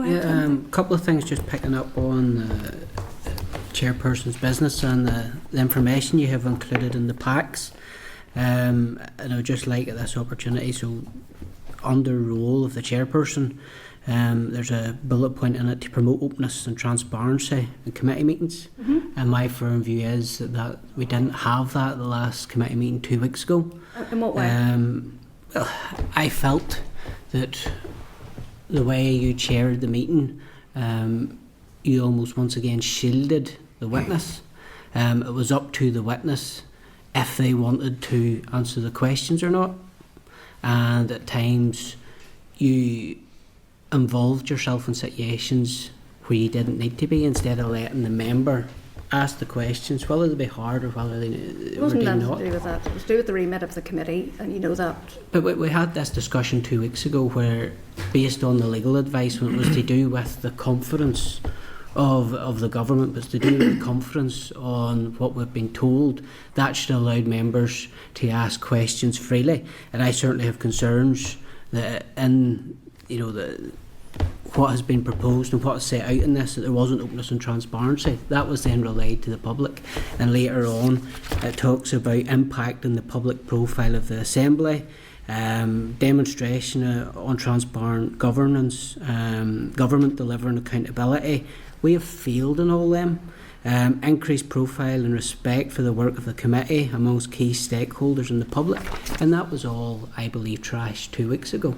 ahead. A couple of things just picking up on the chairperson's business and the information you have included in the packs. And I would just like at this opportunity, so under role of the chairperson, there's a bullet point in it to promote openness and transparency in committee meetings. And my firm view is that we didn't have that at the last committee meeting 2 weeks ago. In what way? Well, I felt that the way you chaired the meeting, you almost once again shielded the witness. It was up to the witness if they wanted to answer the questions or not. And at times you involved yourself in situations where you didn't need to be, instead of letting the member ask the questions, whether they be hard or whether they It were wasn't not. nothing to do with that. It was to do with the remit of the committee, and you know that. But we had this discussion 2 weeks ago where, based on the legal advice, when it was to do with the confidence of the government, was to do with the confidence on what we've been told, that should allow members to ask questions freely. And I certainly have concerns that in what has been proposed and what is set out in this, that there wasn't openness and transparency. That was then relayed to the public, and later on it talks about impacting the public profile of the Assembly, demonstration on transparent governance, government delivering accountability. We have failed in all them. Increased profile and respect for the work of the committee amongst key stakeholders in the public, and that was all, I believe, trashed 2 weeks ago.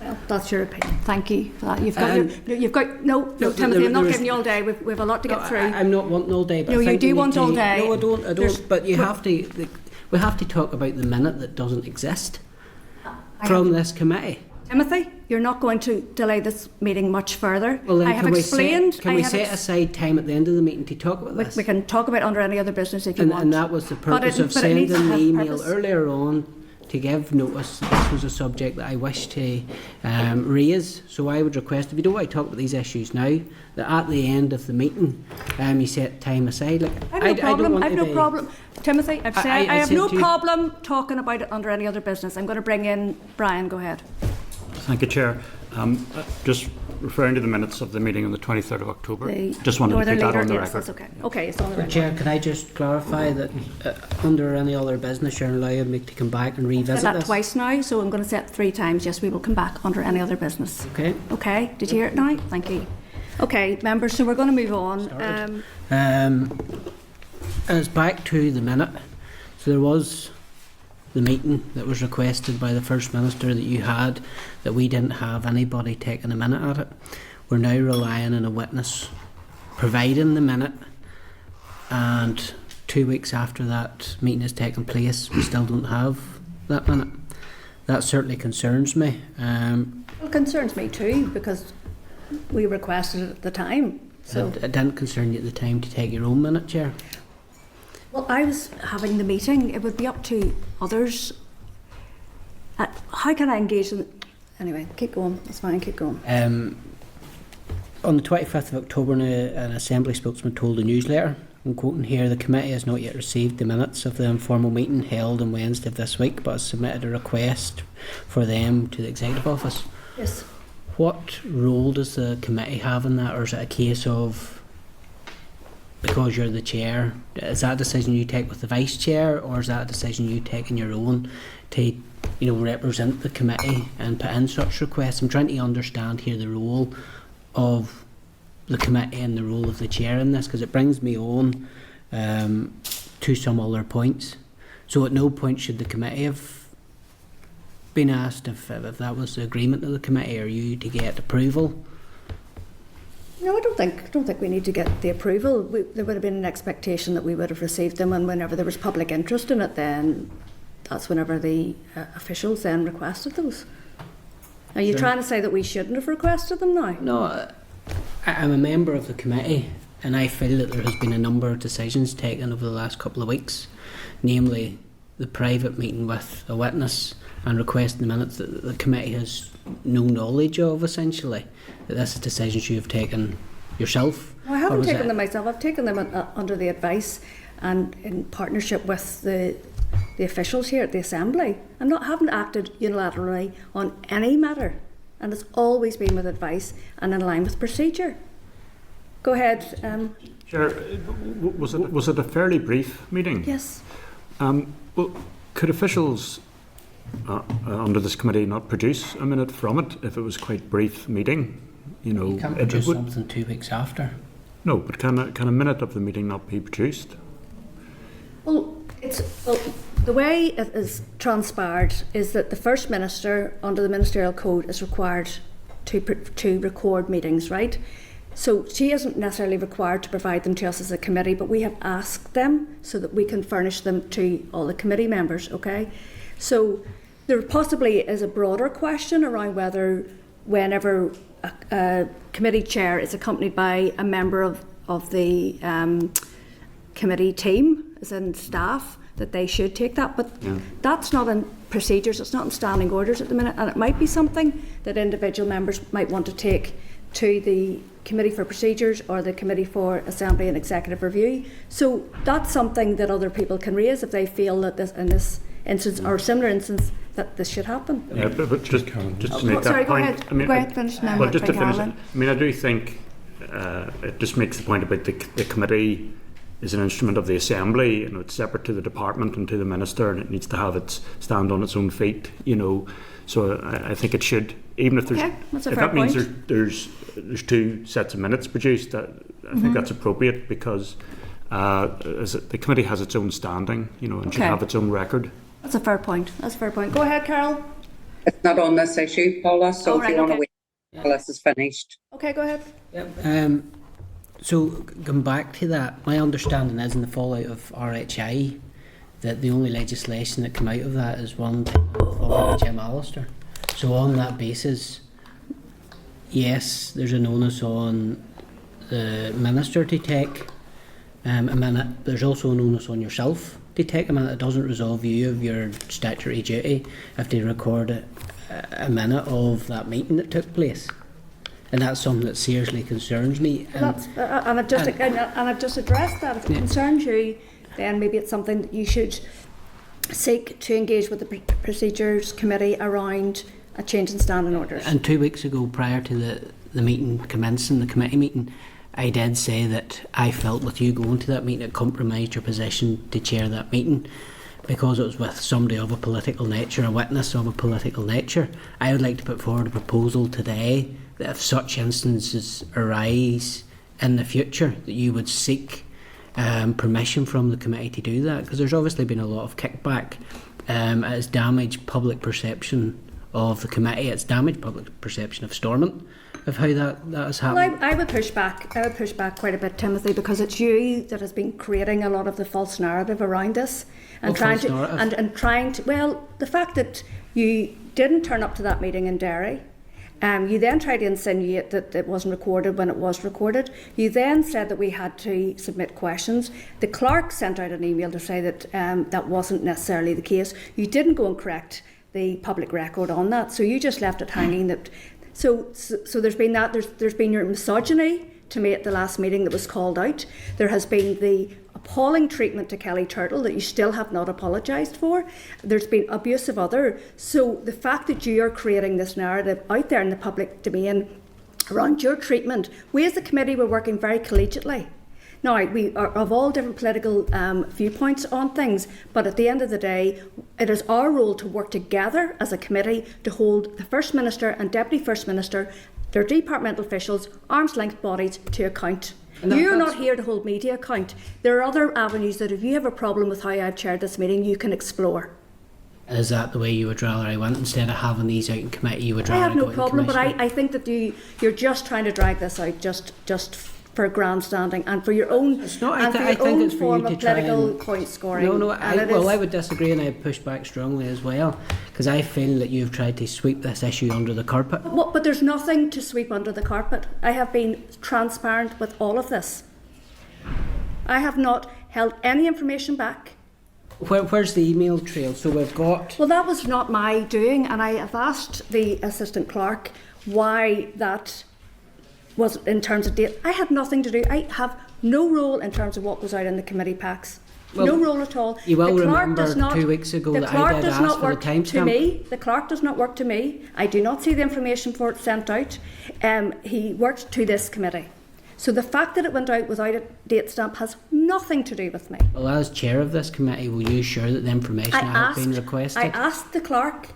Well, that's your opinion. Thank you for that. You've got no, Timothy. I'm not giving you all day. We've a lot to get through. I'm not wanting all day. But No, I you think do we want need all to, day. No, I don't. But you have to. We have to talk about the minute that doesn't exist from this committee. Timothy, you're not going to delay this meeting much further. Well, then I have explained. Can we set aside time at the end of the meeting to talk about this? We can talk about under any other business if you want. And that was the purpose of sending the email earlier on, to give notice that this was a subject that I wish to raise. So I would request, if you don't want to talk about these issues now, that at the end of the meeting you set time aside. I have no problem. Timothy, I have no problem talking about it under any other business. I'm going to bring in Brian. Go ahead. Thank you, Chair. Just referring to the minutes of the meeting on the 23rd of October. Just wanted to put that on the record. That's okay. Okay, it's on the record. Chair, can I just clarify that under any other business you're allowing me to come back and revisit I said that this? twice now, so I'm going to say it 3 times. Yes, we will come back under any other business. Okay. Okay, did you hear it now? Thank you. Okay, members, so we're going to move on. As back to the minute, so there was the meeting that was requested by the First Minister that you had, that we didn't have anybody taking a minute at it. We're now relying on a witness providing the minute, and 2 weeks after that meeting has taken place, we still don't have that minute. That certainly concerns me. It concerns me too, because we requested it at the time. So It didn't concern you at the time to take your own minute, Chair? well, I was having the meeting. It would be up to others. How can I engage in? Anyway, keep going. That's fine. Keep going. On the 25th of October, an Assembly spokesman told the newsletter, I'm quoting here, the committee has not yet received the minutes of the informal meeting held on Wednesday of this week, but has submitted a request for them to the Executive Office. Yes. What role does the committee have in that, or is it a case of, because you're the chair, is that a decision you take with the vice chair, or is that a decision you take on your own to represent the committee and put in such requests? I'm trying to understand here the role of the committee and the role of the chair in this, because it brings me on to some other points. So at no point should the committee have been asked if that was the agreement of the committee, or you to get approval? No, I don't think we need to get the approval. There would have been an expectation that we would have received them, and whenever there was public interest in it, then that's whenever the officials then requested those. Are you trying to say that we shouldn't have requested them now? No, I'm a member of the committee, and I feel that there has been a number of decisions taken over the last couple of weeks, namely the private meeting with a witness and requesting the minutes that the committee has no knowledge of, essentially, that this is decisions you have taken yourself. No, I haven't taken them myself. I've taken them under the advice and in partnership with the officials here at the Assembly. I haven't acted unilaterally on any matter. and it's always been with advice and in line with procedure. Go ahead. Chair, was it a fairly brief meeting? Yes. Well, could officials under this committee not produce a minute from it if it was quite brief meeting? You know, You can't produce something 2 weeks after. No, but can a minute of the meeting not be produced? Well, the way it is transpired is that the First Minister, under the Ministerial Code, is required to record meetings, right? So she isn't necessarily required to provide them to us as a committee, but we have asked them so that we can furnish them to all the committee members, okay? So there possibly is a broader question around whether whenever a committee chair is accompanied by a member of the committee team, as in staff, that they should take that, but that's not in procedures, it's not in standing orders at the minute, and it might be something that individual members might want to take to the Committee for Procedures or the Committee for Assembly and Executive Review. So that's something that other people can raise if they feel that this, in this instance or similar instance, that this should happen. Yeah, but just to make that sorry, point. go ahead, finish now. Well, just to finish, I mean, I do think it just makes the point about the committee is an instrument of the Assembly. You know, it's separate to the department and to the minister, and it needs to have its stand on its own feet. You know, so I think it should, even if there's, if that means there's 2 sets of minutes produced, I think that's appropriate because the committee has its own standing, you know, and should have its own record. That's a fair point. That's a fair point. Go ahead, Carol. It's not on this issue, Paula, so if you want to wait until this is finished. Okay, go ahead. Yep. So going back to that, my understanding is in the fallout of RHI that the only legislation that came out of that is one following Jim Allister. So on that basis, yes, there's an onus on the minister to take a minute. There's also an onus on yourself to take a minute. It doesn't resolve you of your statutory duty if they record a minute of that meeting that took place. And that's something that seriously concerns me. And I've just addressed that. If it concerns you, then maybe it's something that you should seek to engage with the Procedures Committee around a change in standing orders. And 2 weeks ago, prior to the meeting commencing, the committee meeting, I did say that I felt with you going to that meeting it compromised your position to chair that meeting because it was with somebody of a political nature, a witness of a political nature. I would like to put forward a proposal today that if such instances arise in the future, that you would seek permission from the committee to do that, because there's obviously been a lot of kickback. It has damaged public perception of the committee, it's damaged public perception of Stormont, of how that has happened. Well, I would push back quite a bit, Timothy, because it's you that has been creating a lot of the false narrative around this and trying to well, the fact that you didn't turn up to that meeting in Derry. You then tried to insinuate that it wasn't recorded when it was recorded. You then said that we had to submit questions. The clerk sent out an email to say that that wasn't necessarily the case. You didn't go and correct the public record on that, so you just left it hanging. That so there's been that. There's been your misogyny to me at the last meeting that was called out. There has been the appalling treatment to Kelly Turtle that you still have not apologised for. There's been abuse of other. So the fact that you are creating this narrative out there in the public domain around your treatment, we as the committee were working very collegiately. Now, we are of all different political viewpoints on things, but at the end of the day, it is our role to work together as a committee to hold the First Minister and Deputy First Minister, their departmental officials, arm's length bodies to account. You're not here to hold me to account. There are other avenues that if you have a problem with how I've chaired this meeting, you can explore. Is that the way you would rather I went? Instead of having these out in committee, you would rather I have no go problem, but I I think that you're just trying to drag this out just for grandstanding and for your own, it's not, and for your own form of political point scoring. I would disagree, and I push back strongly as well, because I feel that you've tried to sweep this issue under the carpet. But there's nothing to sweep under the carpet. I have been transparent with all of this. I have not held any information back. Where's the email trail? So we've got... Well, that was not my doing, and I have asked the assistant clerk why that was in terms of date. I had nothing to do. I have no role in terms of what was out in the committee packs. Well, no role at all. you will The clerk remember does not, 2 weeks ago the that clerk I did does ask not for the work to timestamp. me. The clerk does not work to me. I do not see the information for it sent out. He worked to this committee. So the fact that it went out without a date stamp has nothing to do with me. Well, as chair of this committee, will you ensure that the information has been requested? I asked the clerk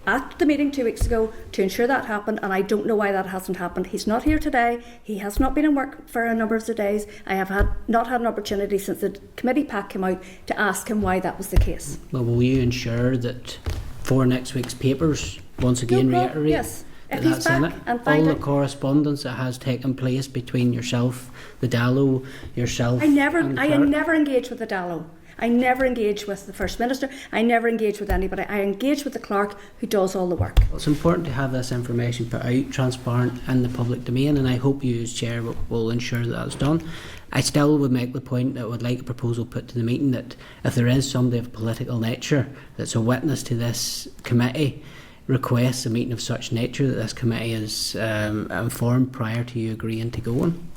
at the meeting 2 weeks ago to ensure that happened, and I don't know why that hasn't happened. He's not here today. He has not been in work for a number of the days. I have not had an opportunity since the committee pack came out to ask him why that was the case. Well, will you ensure that for next week's papers, once again No problem, reiterate yes. that If he's that's in back it? and All find the out. correspondence that has taken place between yourself, the Dallo, yourself I never and the clerk? never engaged with the Dallo. I never engaged with the First Minister. I never engaged with anybody. I engaged with the clerk who does all the work. It's important to have this information put out, transparent in the public domain, and I hope you as chair will ensure that that's done. I still would make the point that I would like a proposal put to the meeting that if there is somebody of political nature that's a witness to this committee, requests a meeting of such nature that this committee is informed prior to you agreeing to go on.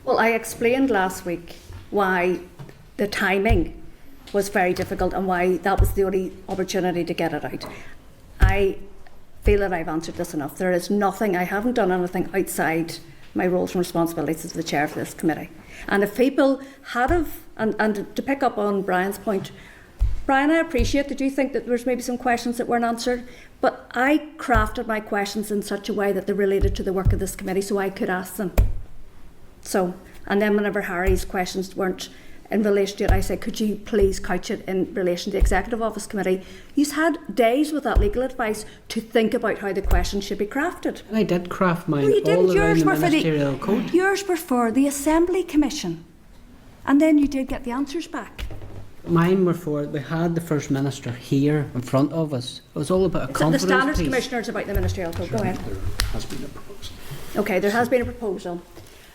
Well, I explained last week why the timing was very difficult and why that was the only opportunity to get it out. I feel that I've answered this enough. There is nothing, I haven't done anything outside my roles and responsibilities as the chair of this committee. And if people had have, and to pick up on Brian's point, Brian, I appreciate that you think that there's maybe some questions that weren't answered, but I crafted my questions in such a way that they related to the work of this committee so I could ask them. So, and then whenever Harry's questions weren't in relation to it, I said, could you please couch it in relation to the Executive Office Committee? You've had days with that legal advice to think about how the questions should be crafted. And I did craft mine No, you all didn't. around Yours the were for ministerial code. Yours were for the Assembly Commission. And then you did get the answers back. Mine were for, we had the First Minister here in front of us. It was all about a The confidence Standards piece. Commissioner is about the Ministerial Code. Go ahead. There has been a proposal. Okay, there has been a proposal.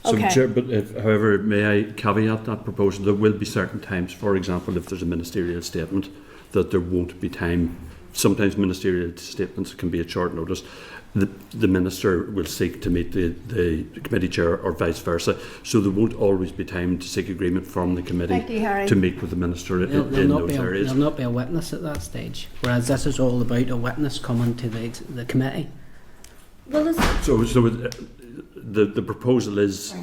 So, Okay. Chair, but however, may I caveat that proposal? There will be certain times, for example, if there's a ministerial statement, that there won't be time. Sometimes ministerial statements can be at short notice. The Minister will seek to meet the committee chair or vice versa. So there won't always be time to seek agreement from the committee Thank you, Harry. to meet with the Minister in those areas. There'll not be a witness at that stage. Whereas this is all about a witness coming to the committee. Well, So the proposal is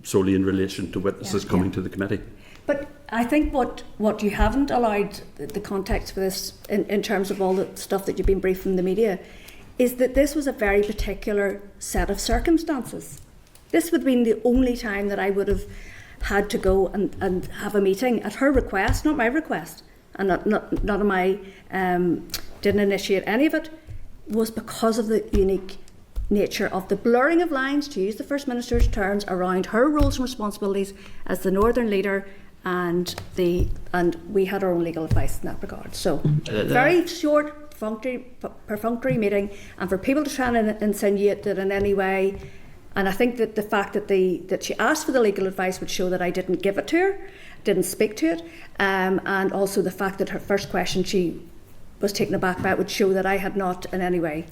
solely in relation to witnesses coming to the committee. but I think what you haven't allowed the context for this in terms of all the stuff that you've been briefed from the media is that this was a very particular set of circumstances. This would have been the only time that I would have had to go and have a meeting at her request, not my request, and not of my didn't initiate any of it, was because of the unique nature of the blurring of lines, to use the First Minister's terms, around her roles and responsibilities as the Northern leader, and we had our own legal advice in that regard. So very short, perfunctory meeting, and for people to try and insinuate that in any way, and I think that the fact that she asked for the legal advice would show that I didn't give it to her, didn't speak to it, and also the fact that her first question she was taken aback by it would show that I had not in any way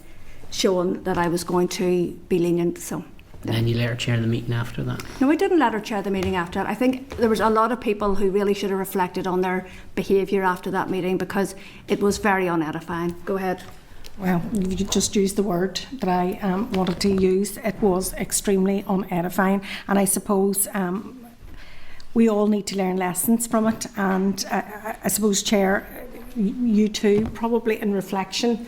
shown that I was going to be lenient. So. And then you let her chair the meeting after that. No, I didn't let her chair the meeting after that. I think there was a lot of people who really should have reflected on their behaviour after that meeting because it was very unedifying. Go ahead. Well, you just used the word that I wanted to use. It was extremely unedifying, and I suppose we all need to learn lessons from it. And I suppose, Chair, you too, probably in reflection,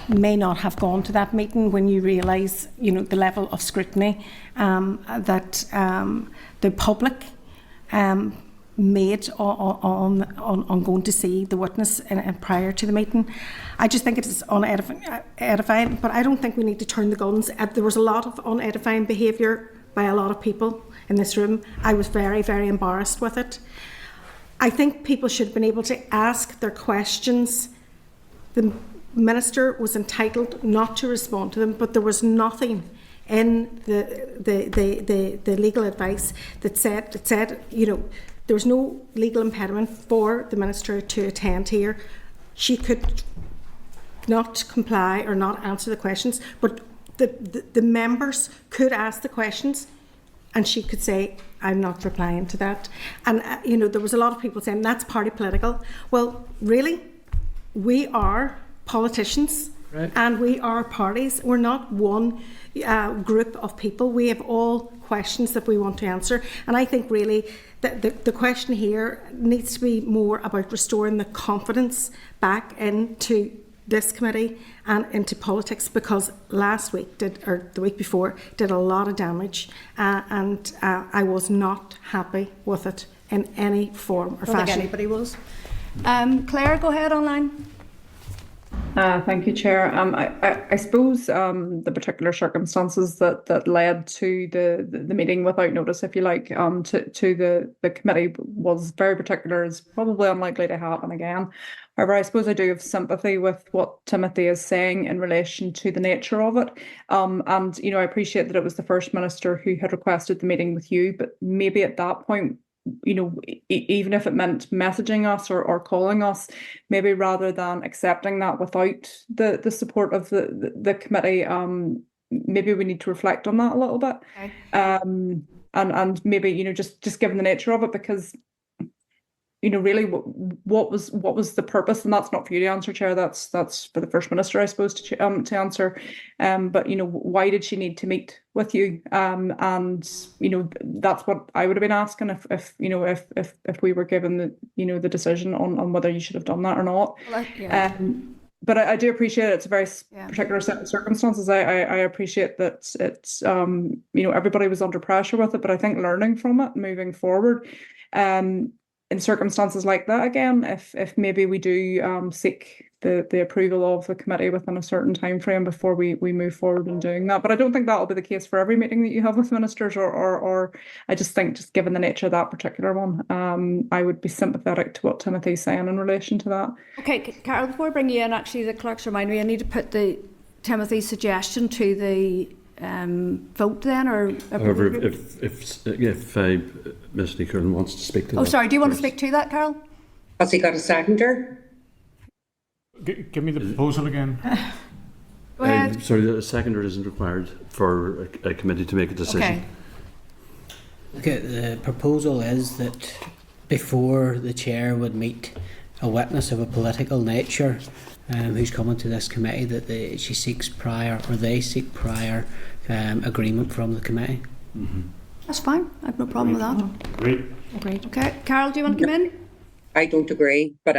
may not have gone to that meeting when you realise, the level of scrutiny that the public made on going to see the witness prior to the meeting. I just think it is unedifying, but I don't think we need to turn the guns. There was a lot of unedifying behaviour by a lot of people in this room. I was very, very embarrassed with it. I think people should have been able to ask their questions. The Minister was entitled not to respond to them, but there was nothing in the legal advice that said there was no legal impediment for the Minister to attend here. She could not comply or not answer the questions, but the members could ask the questions, and she could say, I'm not replying to that. And, you know, there was a lot of people saying that's party political. Well, really, we are politicians. Right. And we are parties. We're not one group of people. We have all questions that we want to answer. And I think really the question here needs to be more about restoring the confidence back into this committee and into politics, because last week or the week before did a lot of damage, and I was not happy with it in any form or I don't think fashion. anybody was. Claire, go ahead online. Thank you, Chair. I suppose the particular circumstances that led to the meeting without notice, if you like, to the committee was very particular. It's probably unlikely to happen again. However, I suppose I do have sympathy with what Timothy is saying in relation to the nature of it. And, you know, I appreciate that it was the First Minister who had requested the meeting with you, but maybe at that point, you know, even if it meant messaging us or calling us, maybe rather than accepting that without the support of the committee, maybe we need to reflect on that a little bit. Okay. And maybe, you know, just given the nature of it, because, you know, really what was the purpose? And that's not for you to answer, Chair. That's for the First Minister, I suppose, to answer. But, you know, why did she need to meet with you? And, you know, that's what I would have been asking if you know, if we were given the, you know, the decision on whether you should have done that or not. Well, yeah. But I do appreciate it's a very Yeah. particular set of circumstances. I appreciate that it's, you know, everybody was under pressure with it, but I think learning from it, moving forward, in circumstances like that, again, if maybe we do seek the approval of the committee within a certain time frame before we move forward in doing that. But I don't think that will be the case for every meeting that you have with ministers, or I just think, just given the nature of that particular one, I would be sympathetic to what Timothy's saying in relation to that. Okay, Carol, before I bring you in, actually, the clerks remind me I need to put Timothy's suggestion to the vote then, or... However, if Mr. Curran wants to speak to that. Oh, sorry, do you want to first. speak to that, Carol? Has he got a seconder? Give me the proposal again. Go ahead. Sorry, the seconder isn't required for a committee to make a decision. Okay. Okay, the proposal is that before the chair would meet a witness of a political nature who's coming to this committee, that they seek prior agreement from the committee. Mm-hmm. That's fine. I have no problem with that. Great. Agreed. Okay, Carol, do you want to come in? I don't agree, but